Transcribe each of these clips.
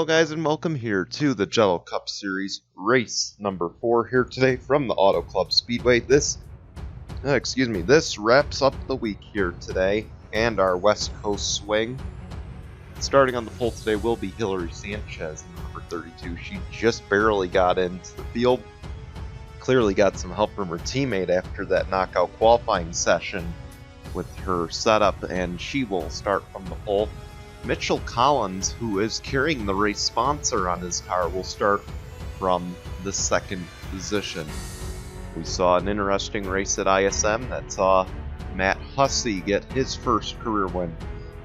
Hello guys and welcome here to the Jello Cup Series race number 4 here today from the Auto Club Speedway. This wraps up the week here today and our West Coast swing. Starting on the pole today will be Hillary Sanchez, number 32. She just barely got into the field. Clearly got some help from her teammate after that knockout qualifying session with her setup, and she will start from the pole. Mitchell Collins, who is carrying the race sponsor on his car, will start from the second position. We saw an interesting race at ISM that saw Matt Hussey get his first career win.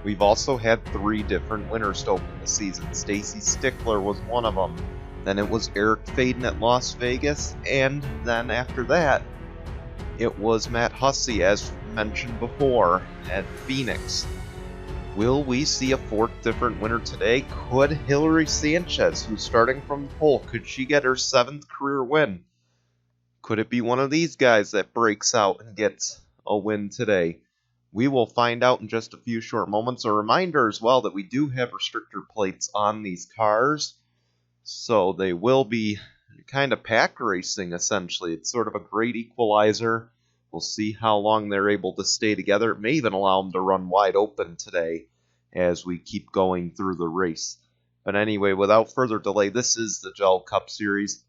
We've also had 3 different winners to open the season. Stacy Stickler was one of them. Then it was Eric Faden at Las Vegas, and then after that, it was Matt Hussey, as mentioned before, at Phoenix. Will we see a 4th different winner today? Could Hillary Sanchez, who's starting from the pole, could she get her 7th career win? Could it be one of these guys that breaks out and gets a win today? We will find out in just a few short moments. A reminder as well that we do have restrictor plates on these cars, so they will be kind of pack racing essentially. It's sort of a great equalizer. We'll see how long they're able to stay together. It may even allow them to run wide open today as we keep going through the race. But anyway, without further delay, this is the Jello Cup Series.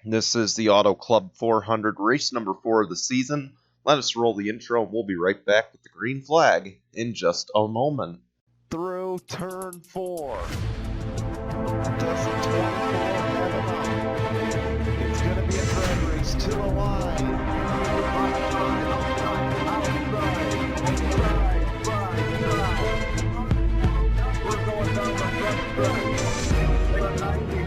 This is the Auto Club 400, race number 4 of the season. Let us roll the intro, and we'll be right back with the green flag in just a moment. Through turn 4. Does 24 have enough? It's going to be a drag race to the line. We're going down the front stretch. The 96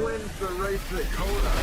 wins the race at Coda.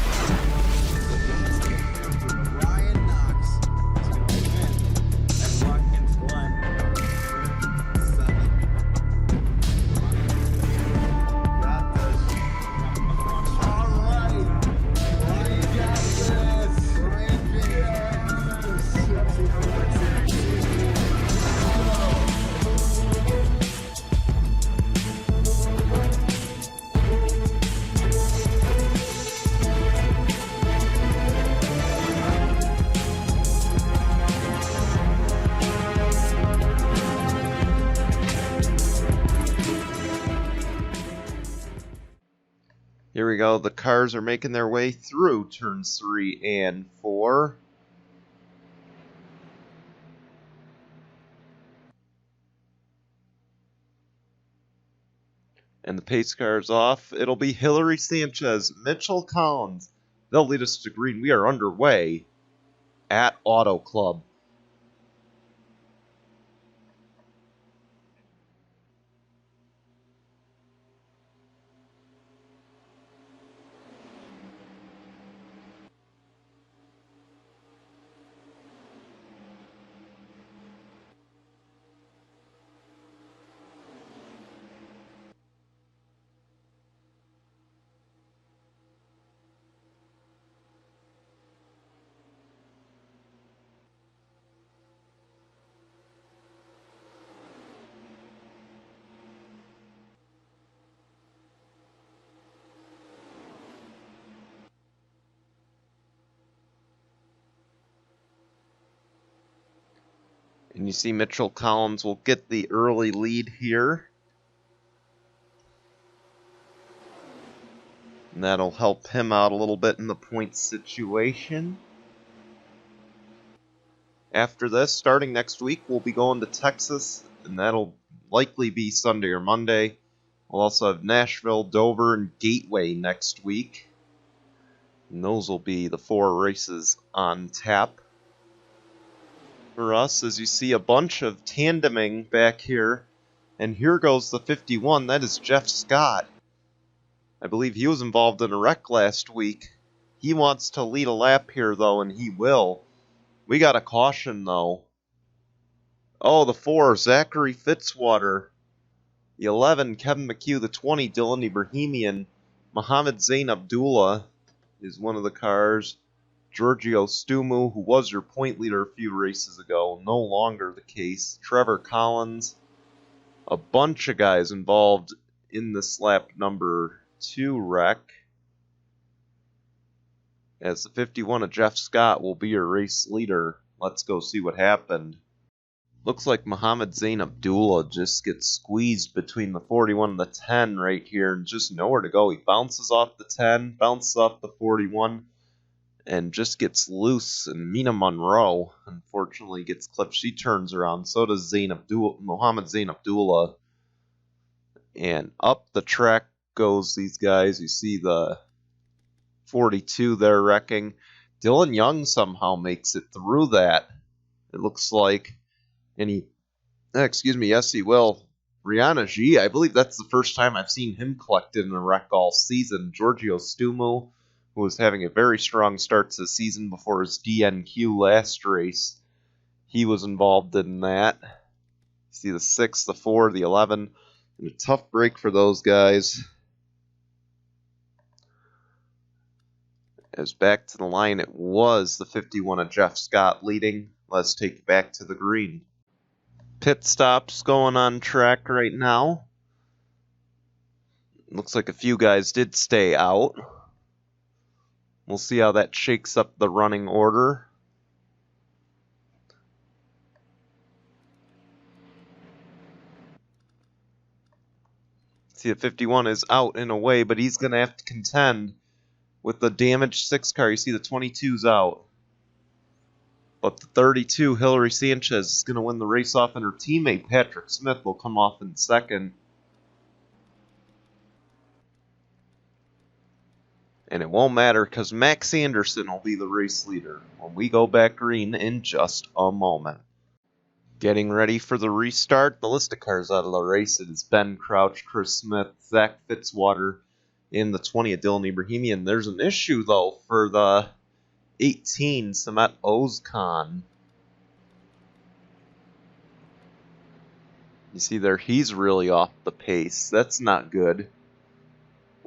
Here we go. The cars are making their way through turns 3 and 4. And the pace car is off. It'll be Hillary Sanchez, Mitchell Collins. They'll lead us to green. We are underway at Auto Club. And you see Mitchell Collins will get the early lead here. And that'll help him out a little bit in the point situation. After this, starting next week, we'll be going to Texas, and that'll likely be Sunday or Monday. We'll also have Nashville, Dover, and Gateway next week. And those will be the 4 races on tap for us, as you see a bunch of tandeming back here. And here goes the 51. That is Jeff Scott. I believe he was involved in a wreck last week. He wants to lead a lap here, though, and he will. We got a caution, though. Oh, the 4, Zachary Fitzwater. The 11, Kevin McHugh. The 20, Dylan Ibrahimian. Mohammed Zain Abdullah is one of the cars. Giorgio Stumu, who was your point leader a few races ago, no longer the case. Trevor Collins, a bunch of guys involved in this lap number 2 wreck. As the 51 of Jeff Scott will be your race leader. Let's go see what happened. Looks like Mohammed Zain Abdullah just gets squeezed between the 41 and the 10 right here and just nowhere to go. He bounces off the 10, bounces off the 41, and just gets loose. And Mina Monroe, unfortunately, gets clipped. She turns around. So does Mohammed Zain Abdullah. And up the track goes these guys. You see the 42 there wrecking. Dylan Young somehow makes it through that, it looks like. And yes, he will. Rihanna G, I believe that's the first time I've seen him collected in a wreck all season. Giorgio Stumu, who was having a very strong start to the season before his DNQ last race, he was involved in that. You see the 6, the 4, the 11, and a tough break for those guys. As back to the line, it was the 51 of Jeff Scott leading. Let's take it back to the green. Pit stops going on track right now. Looks like a few guys did stay out. We'll see how that shakes up the running order. See, the 51 is out in a way, but he's going to have to contend with the damaged 6 car. You see the 22's out. But the 32, Hillary Sanchez, is going to win the race off, and her teammate Patrick Smith will come off in second. And it won't matter because Max Anderson will be the race leader when we go back green in just a moment. Getting ready for the restart. The list of cars out of the race. It is Ben Crouch, Chris Smith, Zach Fitzwater, in the 20 of Dylan Ibrahimian. There's an issue, though, for the 18, Samet Ozkan. You see there, he's really off the pace. That's not good.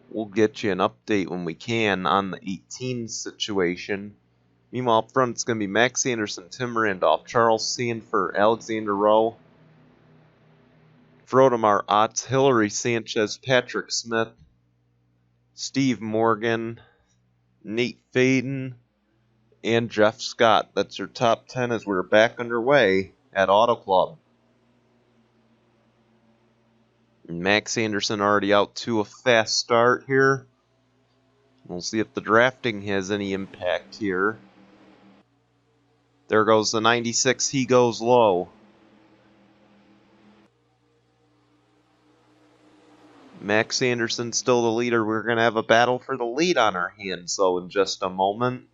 We'll get you an update when we can on the 18 situation. Meanwhile, up front, it's going to be Max Anderson, Tim Randolph, Charles Sanford, Alexander Rowe, Frodemar Otts, Hillary Sanchez, Patrick Smith, Steve Morgan, Nate Faden, and Jeff Scott. That's your top 10 as we're back underway at Auto Club. Max Anderson already out to a fast start here. We'll see if the drafting has any impact here. There goes the 96. He goes low. Max Anderson still the leader. We're going to have a battle for the lead on our hands, so in just a moment.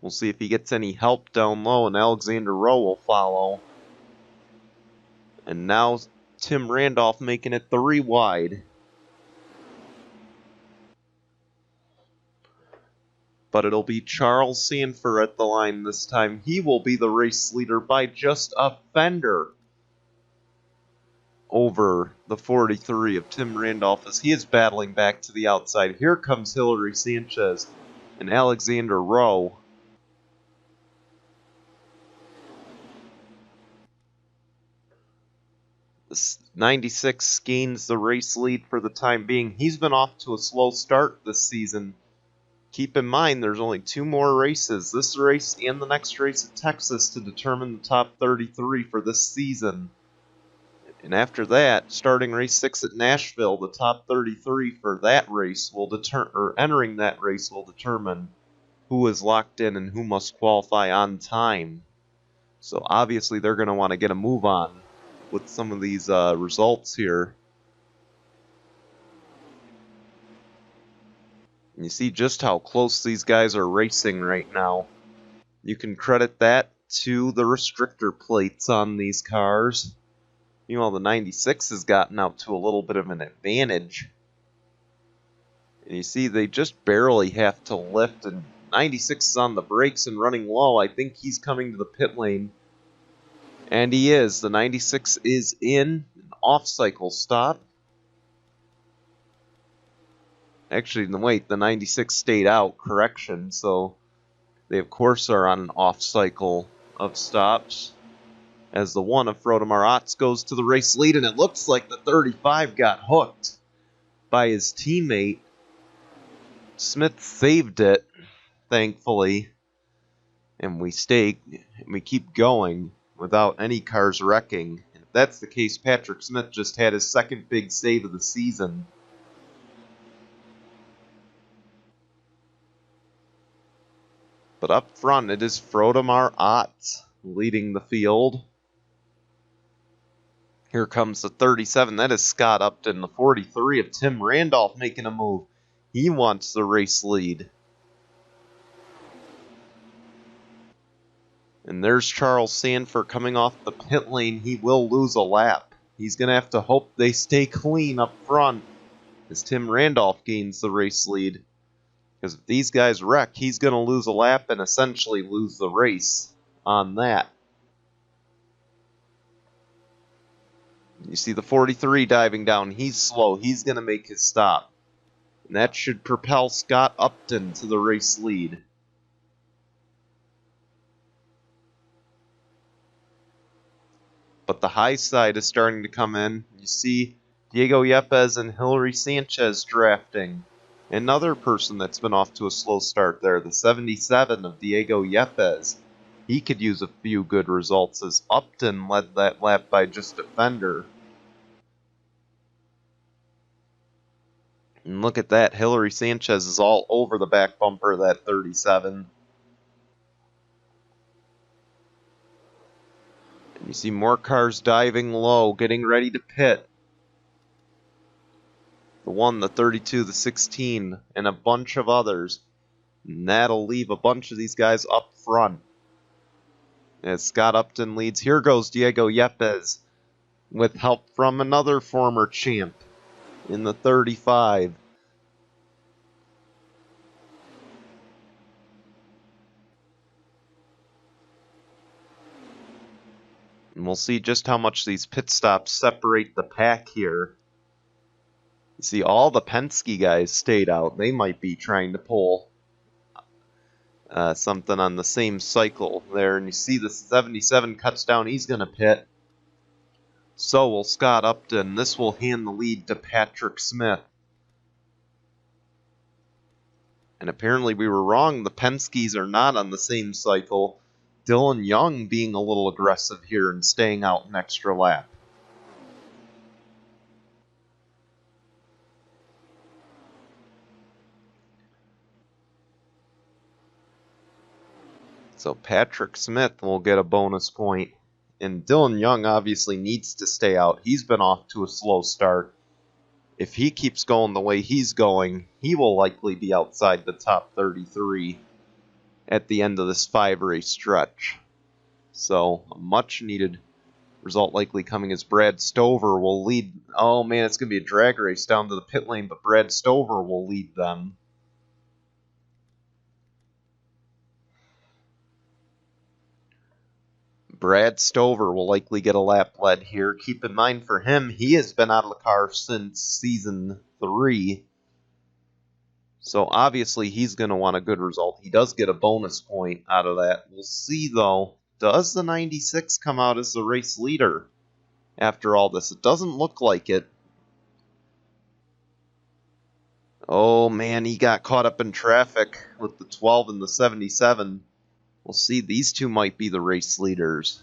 We'll see if he gets any help down low, and Alexander Rowe will follow. And now Tim Randolph making it 3 wide. But it'll be Charles Sanford at the line this time. He will be the race leader by just a fender over the 43 of Tim Randolph as he is battling back to the outside. Here comes Hillary Sanchez and Alexander Rowe. The 96 gains the race lead for the time being. He's been off to a slow start this season. Keep in mind, there's only 2 more races, this race and the next race at Texas, to determine the top 33 for this season. And after that, starting race 6 at Nashville, the top 33 for that race will entering that race will determine who is locked in and who must qualify on time. So obviously they're going to want to get a move on with some of these results here. You see just how close these guys are racing right now. You can credit that to the restrictor plates on these cars. Meanwhile, the 96 has gotten out to a little bit of an advantage. And you see they just barely have to lift, and 96 is on the brakes and running low. I think he's coming to the pit lane. And he is. The 96 is in an off-cycle stop. Actually, wait, the 96 stayed out. Correction. So they, of course, are on an off cycle of stops. As the one of Frodo Maratz goes to the race lead, and it looks like the 35 got hooked by his teammate. Smith saved it, thankfully, and we keep going without any cars wrecking. If that's the case, Patrick Smith just had his second big save of the season. But up front, it is Frodemar Ott leading the field. Here comes the 37. That is Scott Upton. The 43 of Tim Randolph making a move. He wants the race lead. And there's Charles Sanford coming off the pit lane. He will lose a lap. He's going to have to hope they stay clean up front as Tim Randolph gains the race lead. Because if these guys wreck, he's going to lose a lap and essentially lose the race on that. You see the 43 diving down. He's slow. He's going to make his stop. And that should propel Scott Upton to the race lead. But the high side is starting to come in. You see Diego Yepes and Hilary Sanchez drafting. Another person that's been off to a slow start there, the 77 of Diego Yepes. He could use a few good results as Upton led that lap by just a fender. And look at that, Hilary Sanchez is all over the back bumper of that 37. And you see more cars diving low, getting ready to pit. The 1, the 32, the 16, and a bunch of others. And that'll leave a bunch of these guys up front. As Scott Upton leads, here goes Diego Yepes with help from another former champ in the 35. And we'll see just how much these pit stops separate the pack here. You see, all the Penske guys stayed out. They might be trying to pull something on the same cycle there. And you see the 77 cuts down. He's going to pit. So will Scott Upton. This will hand the lead to Patrick Smith. And apparently we were wrong. The Penske's are not on the same cycle. Dylan Young being a little aggressive here and staying out an extra lap. So Patrick Smith will get a bonus point. And Dylan Young obviously needs to stay out. He's been off to a slow start. If he keeps going the way he's going, he will likely be outside the top 33 at the end of this 5-race stretch. So a much needed result likely coming as Brad Stover will lead. Oh man, it's going to be a drag race down to the pit lane, but Brad Stover will lead them. Brad Stover will likely get a lap led here. Keep in mind for him, he has been out of the car since season 3. So obviously he's going to want a good result. He does get a bonus point out of that. We'll see though. Does the 96 come out as the race leader after all this? It doesn't look like it. Oh man, he got caught up in traffic with the 12 and the 77. We'll see, these two might be the race leaders.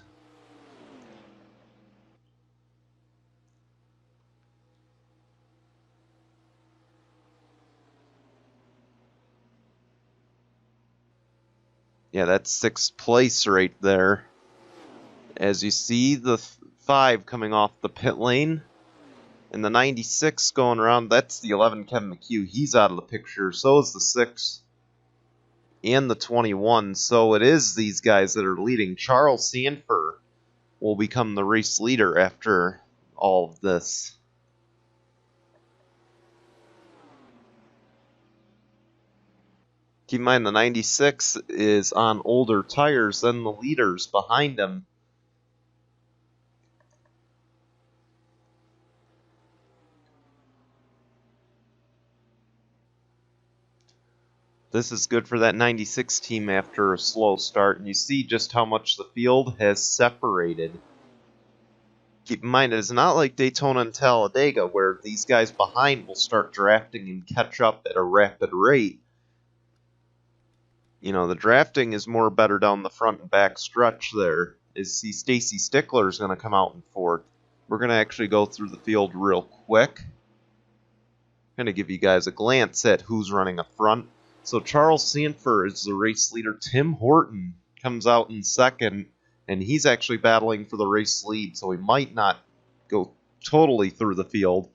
Yeah, that's 6th place right there. As you see, the 5 coming off the pit lane. And the 96 going around, that's the 11, Kevin McHugh. He's out of the picture. So is the 6. And the 21, so it is these guys that are leading. Charles Sanford will become the race leader after all of this. Keep in mind the 96 is on older tires than the leaders behind him. This is good for that 96 team after a slow start, and you see just how much the field has separated. Keep in mind, it's not like Daytona and Talladega, where these guys behind will start drafting and catch up at a rapid rate. You know, the drafting is more better down the front and back stretch there. See Stacy Stickler is going to come out in fourth. We're going to actually go through the field real quick. I'm going to give you guys a glance at who's running up front. So Charles Sanford is the race leader. Tim Horton comes out in second, and he's actually battling for the race lead, so he might not go totally through the field.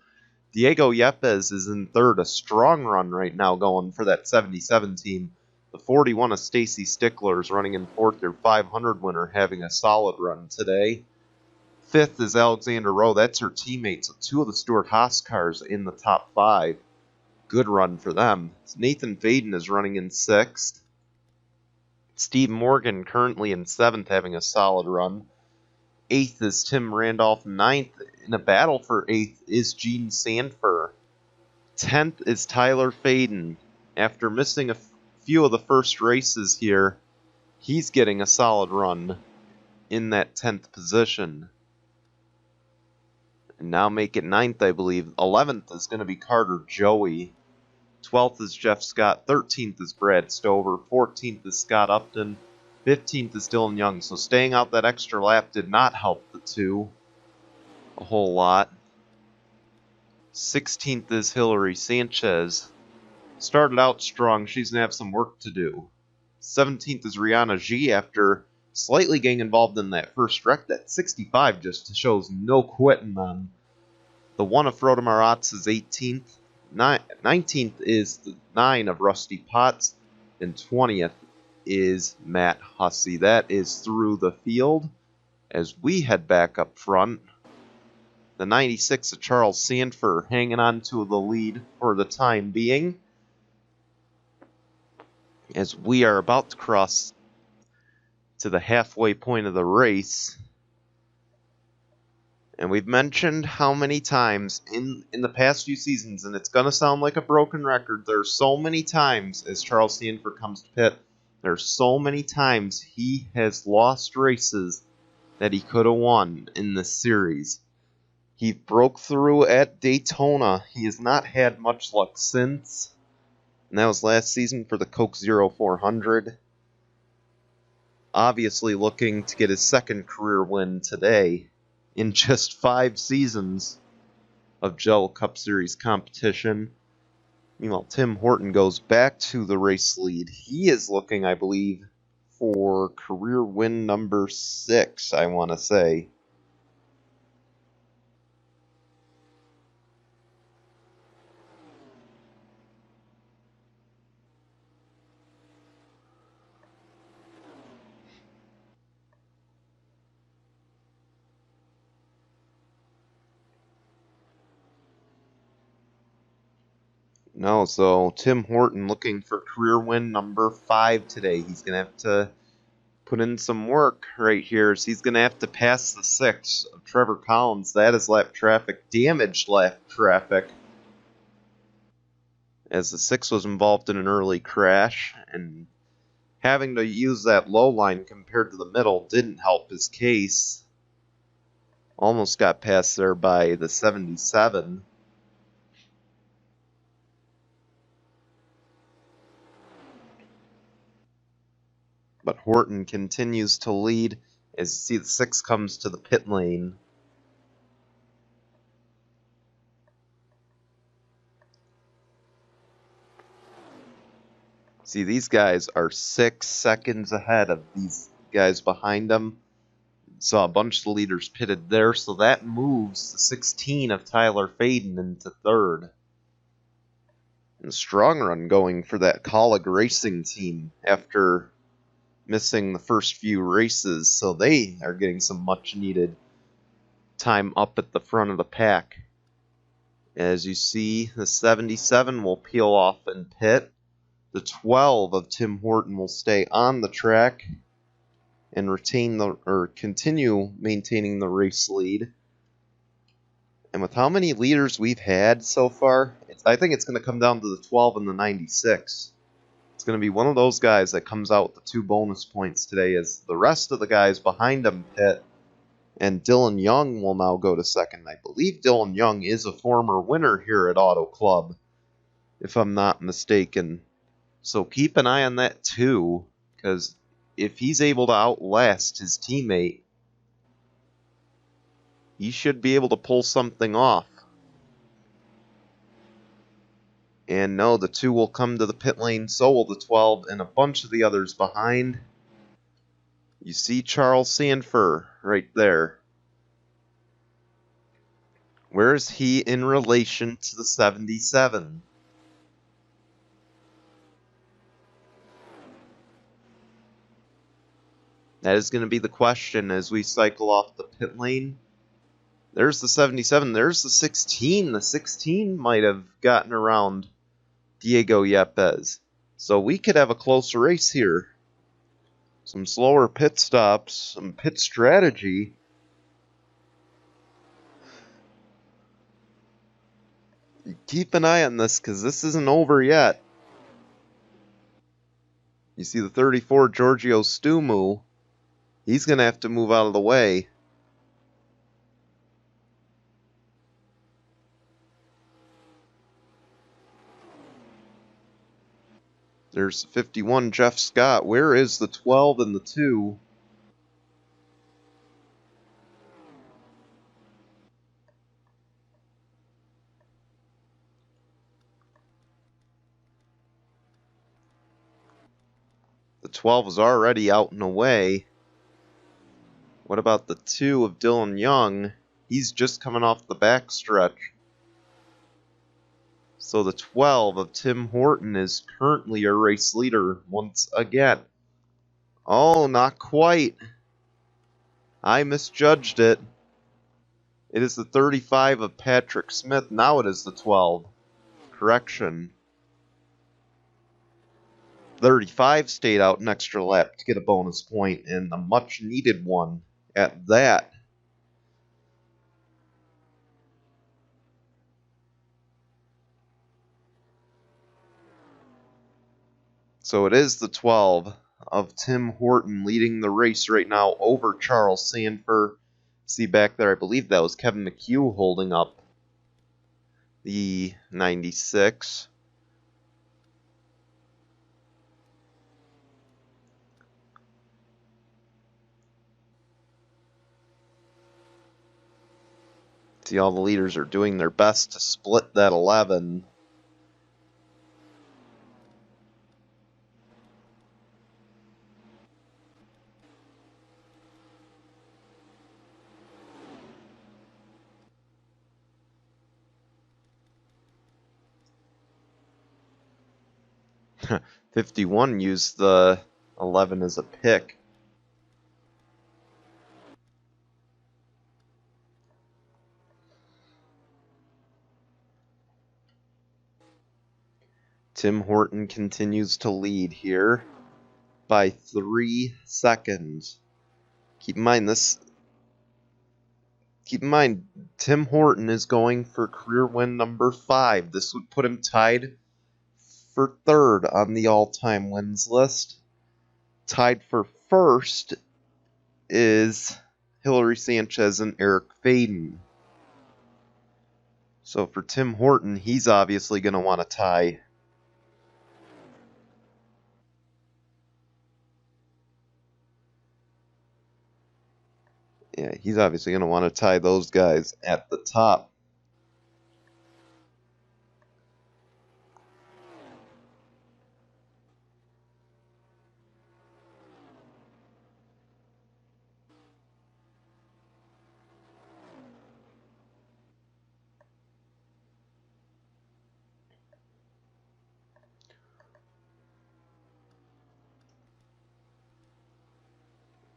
Diego Yepes is in third, a strong run right now going for that 77 team. The 41 of Stacy Stickler is running in fourth, their 500 winner, having a solid run today. Fifth is Alexander Rowe. That's her teammate, so two of the Stewart Haas cars in the top five. Good run for them. Nathan Faden is running in sixth. Steve Morgan currently in seventh, having a solid run. Eighth is Tim Randolph. Ninth, in a battle for eighth, is Gene Sanford. 10th is Tyler Faden. After missing a few of the first races here, he's getting a solid run in that 10th position. And now make it 9th, I believe. 11th is going to be Carter Joey. 12th is Jeff Scott. 13th is Brad Stover. 14th is Scott Upton. 15th is Dylan Young. So staying out that extra lap did not help the two a whole lot. 16th is Hillary Sanchez. Started out strong. She's going to have some work to do. 17th is Rihanna G after slightly getting involved in that first wreck. That 65 just shows no quitting on. The 1 of Frodo Maratz is 18th. 19th is the 9 of Rusty Potts. And 20th is Matt Hussey. That is through the field as we head back up front. The 96 of Charles Sanford hanging on to the lead for the time being, as we are about to cross to the halfway point of the race. And we've mentioned how many times in the past few seasons, and it's going to sound like a broken record, there's so many times as Charles Sanford comes to pit, there's so many times he has lost races that he could have won in this series. He broke through at Daytona. He has not had much luck since. And that was last season for the Coke 0400. Obviously looking to get his second career win today in just 5 seasons of Jello Cup Series competition. Meanwhile, Tim Horton goes back to the race lead. He is looking, I believe, for career win number 6, I want to say. No, so Tim Horton looking for career win number 5 today. He's going to have to put in some work right here. So he's going to have to pass the 6 of Trevor Collins. That is lap traffic, damaged lap traffic, as the 6 was involved in an early crash, and having to use that low line compared to the middle didn't help his case. Almost got passed there by the 77. But Horton continues to lead as you see the 6 comes to the pit lane. See, these guys are 6 seconds ahead of these guys behind them. Saw a bunch of the leaders pitted there, so that moves the 16 of Tyler Faden into third. And a strong run going for that Colleague Racing team after missing the first few races, so they are getting some much needed time up at the front of the pack. As you see, the 77 will peel off and pit. The 12 of Tim Horton will stay on the track and continue maintaining the race lead. And with how many leaders we've had so far, I think it's going to come down to the 12 and the 96. It's going to be one of those guys that comes out with the 2 bonus points today as the rest of the guys behind him pit. And Dylan Young will now go to second. I believe Dylan Young is a former winner here at Auto Club, if I'm not mistaken. So keep an eye on that too, because if he's able to outlast his teammate, he should be able to pull something off. And no, the 2 will come to the pit lane, so will the 12, and a bunch of the others behind. You see Charles Sanford right there. Where is he in relation to the 77? That is going to be the question as we cycle off the pit lane. There's the 77. There's the 16. The 16 might have gotten around Diego Yepes. So we could have a close race here. Some slower pit stops, some pit strategy. Keep an eye on this because this isn't over yet. You see the 34 Giorgio Stumu. He's going to have to move out of the way. There's 51 Jeff Scott. Where is the 12 and the 2? The 12 is already out and away. What about the 2 of Dylan Young? He's just coming off the backstretch. So the 12 of Tim Horton is currently a race leader once again. Oh, not quite. I misjudged it. It is the 35 of Patrick Smith. Now it is the 12. Correction. 35 stayed out an extra lap to get a bonus point, and a much needed one at that. So it is the 12 of Tim Horton leading the race right now over Charles Sanford. See back there, I believe that was Kevin McHugh holding up the 96. See, all the leaders are doing their best to split that 11. '51 used the 11 as a pick. Tim Horton continues to lead here by 3 seconds. Keep in mind, Tim Horton is going for career win number 5. This would put him tied for 3rd on the all-time wins list. Tied for 1st is Hillary Sanchez and Eric Faden. So for Tim Horton, he's obviously going to want to tie. Yeah, he's obviously going to want to tie those guys at the top.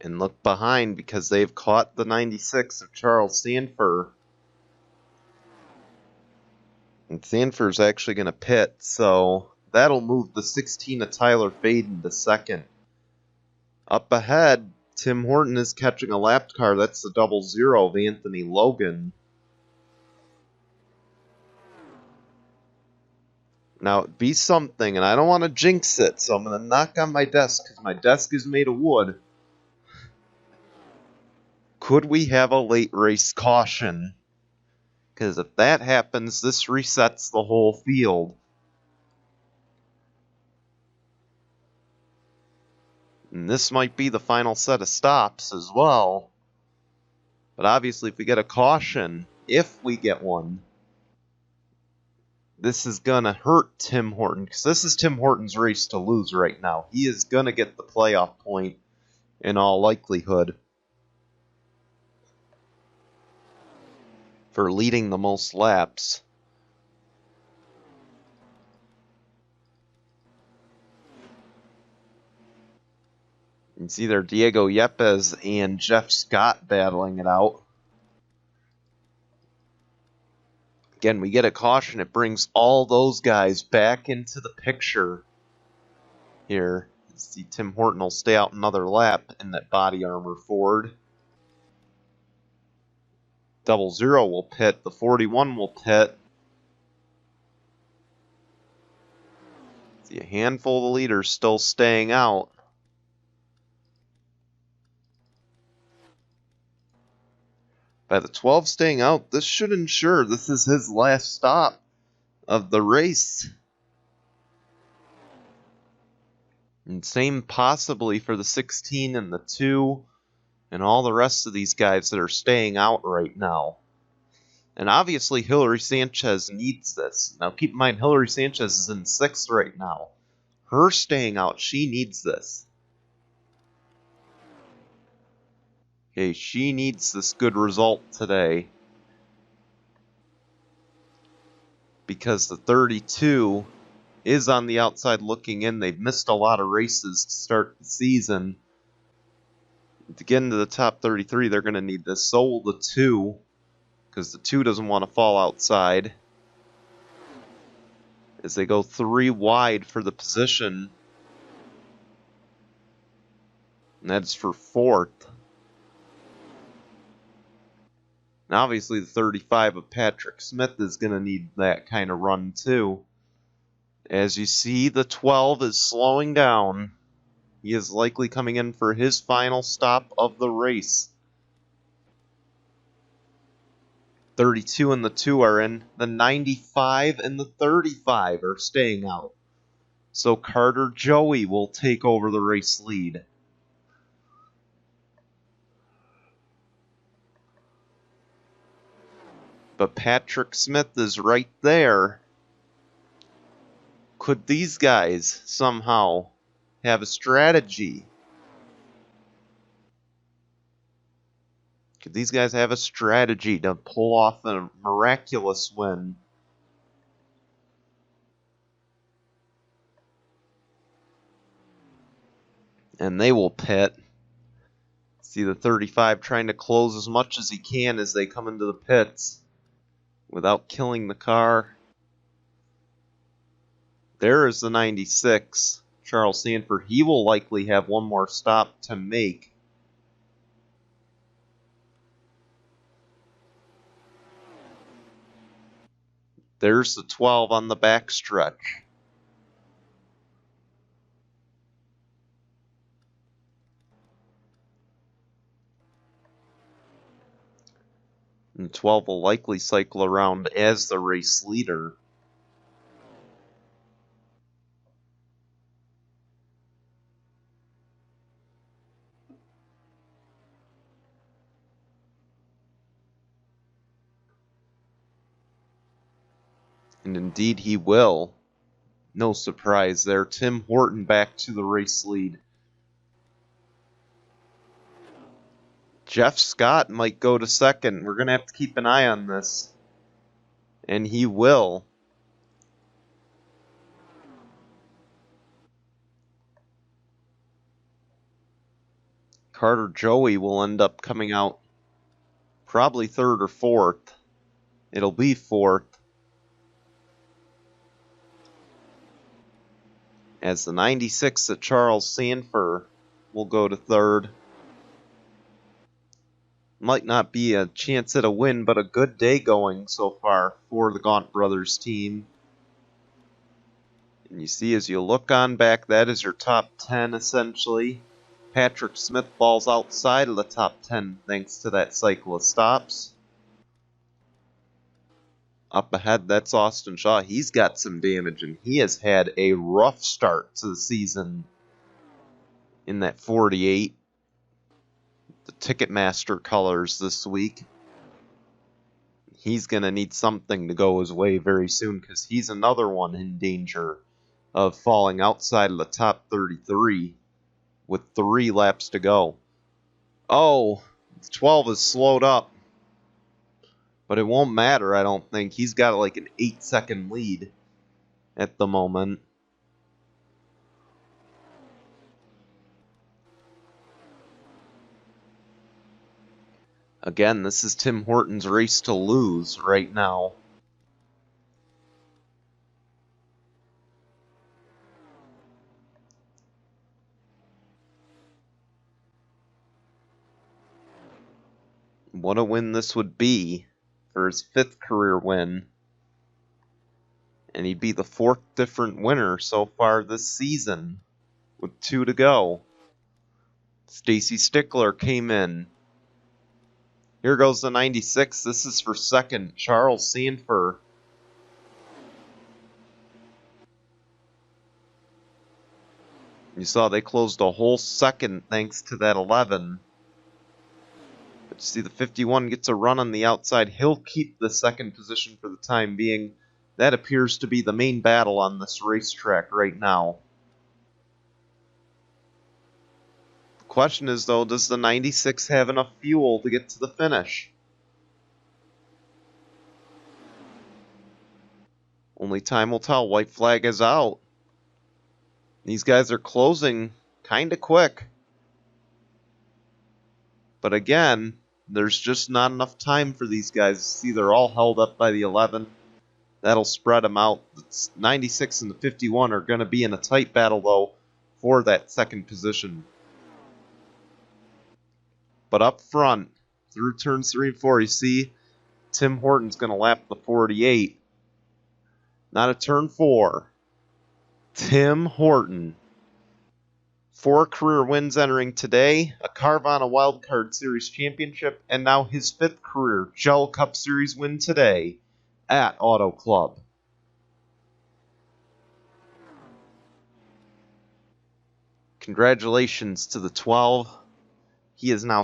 And look behind because they've caught the 96 of Charles Sanford. And Sanford's actually going to pit, so that'll move the 16 of Tyler Faden to 2nd. Up ahead, Tim Horton is catching a lap car. That's the 00 of Anthony Logan. Now, it'd be something, and I don't want to jinx it, so I'm going to knock on my desk, because my desk is made of wood. Could we have a late race caution? Because if that happens, this resets the whole field. And this might be the final set of stops as well. But obviously, if we get a caution, if we get one, this is going to hurt Tim Horton, because this is Tim Horton's race to lose right now. He is going to get the playoff point in all likelihood for leading the most laps. It's either Diego Yepes and Jeff Scott battling it out. Again, we get a caution. It brings all those guys back into the picture here. See, Tim Horton will stay out another lap in that body armor Ford. 00 will pit. The 41 will pit. See, a handful of the leaders still staying out. By the 12 staying out, this should ensure this is his last stop of the race. And same possibly for the 16 and the 2 and all the rest of these guys that are staying out right now. And obviously Hillary Sanchez needs this. Now keep in mind, Hillary Sanchez is in 6th right now. Her staying out, she needs this. Okay, she needs this good result today. Because the 32 is on the outside looking in. They've missed a lot of races to start the season. To get into the top 33, they're going to need this. So will the 2, because the 2 doesn't want to fall outside. As they go 3 wide for the position. And that's for 4th. And obviously the 35 of Patrick Smith is going to need that kind of run too. As you see, the 12 is slowing down. He is likely coming in for his final stop of the race. 32 and the 2 are in. The 95 and the 35 are staying out. So Carter Joey will take over the race lead. But Patrick Smith is right there. Could these guys somehow have a strategy? Could these guys have a strategy to pull off a miraculous win? And they will pit. See the 35 trying to close as much as he can as they come into the pits without killing the car. There is the 96, Charles Sanford. He will likely have one more stop to make. There's the 12 on the backstretch. And 12 will likely cycle around as the race leader. And indeed he will. No surprise there. Tim Horton back to the race lead. Jeff Scott might go to second. We're going to have to keep an eye on this. And he will. Carter Joey will end up coming out probably 3rd or 4th. It'll be 4th. As the 96 at Charles Sanford will go to 3rd. Might not be a chance at a win, but a good day going so far for the Gaunt Brothers team. And you see, as you look on back, that is your top 10 essentially. Patrick Smith falls outside of the top 10 thanks to that cycle of stops. Up ahead, that's Austin Shaw. He's got some damage, and he has had a rough start to the season in that 48. The Ticketmaster colors this week. He's going to need something to go his way very soon because he's another one in danger of falling outside of the top 33 with 3 laps to go. Oh, 12 is slowed up. But it won't matter, I don't think. He's got like an 8-second lead at the moment. Again, this is Tim Horton's race to lose right now. What a win this would be for his 5th career win. And he'd be the 4th different winner so far this season with 2 to go. Stacy Stickler came in. Here goes the 96. This is for 2nd, Charles Sanford. You saw they closed a whole second thanks to that 11. But you see the 51 gets a run on the outside. He'll keep the 2nd position for the time being. That appears to be the main battle on this racetrack right now. The question is, though, does the 96 have enough fuel to get to the finish? Only time will tell. White flag is out. These guys are closing kind of quick. But again, there's just not enough time for these guys. See, they're all held up by the 11. That'll spread them out. The 96 and the 51 are going to be in a tight battle, though, for that 2nd position. But up front, through turns 3 and 4, you see Tim Horton's going to lap the 48. Not a turn 4. Tim Horton. 4 career wins entering today, a Carvana Wildcard Series championship, and now his 5th career Jello Cup Series win today at Auto Club. Congratulations to the 12. He is now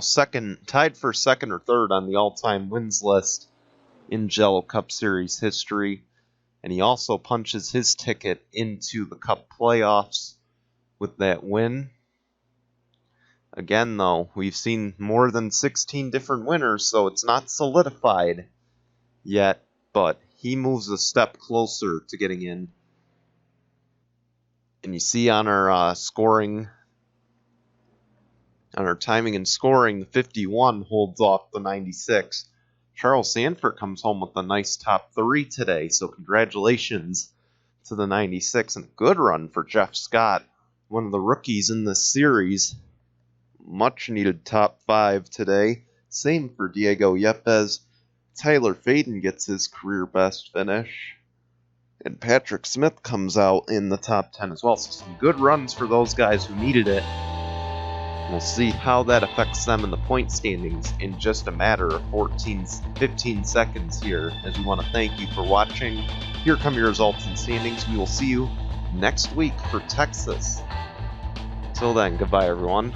tied for 2nd or 3rd on the all-time wins list in Jello Cup Series history, and he also punches his ticket into the Cup playoffs with that win. Again, though, we've seen more than 16 different winners, so it's not solidified yet, but he moves a step closer to getting in. And you see on our scoring, on our timing and scoring, the 51 holds off the 96. Charles Sanford comes home with a nice top 3 today, so congratulations to the 96, and a good run for Jeff Scott, one of the rookies in this series. Much needed top 5 today. Same for Diego Yepes. Tyler Faden gets his career best finish. And Patrick Smith comes out in the top 10 as well. So some good runs for those guys who needed it. We'll see how that affects them in the point standings in just a matter of 15 seconds here, as we want to thank you for watching. Here come your results and standings. We will see you next week for Texas. Till then, goodbye everyone.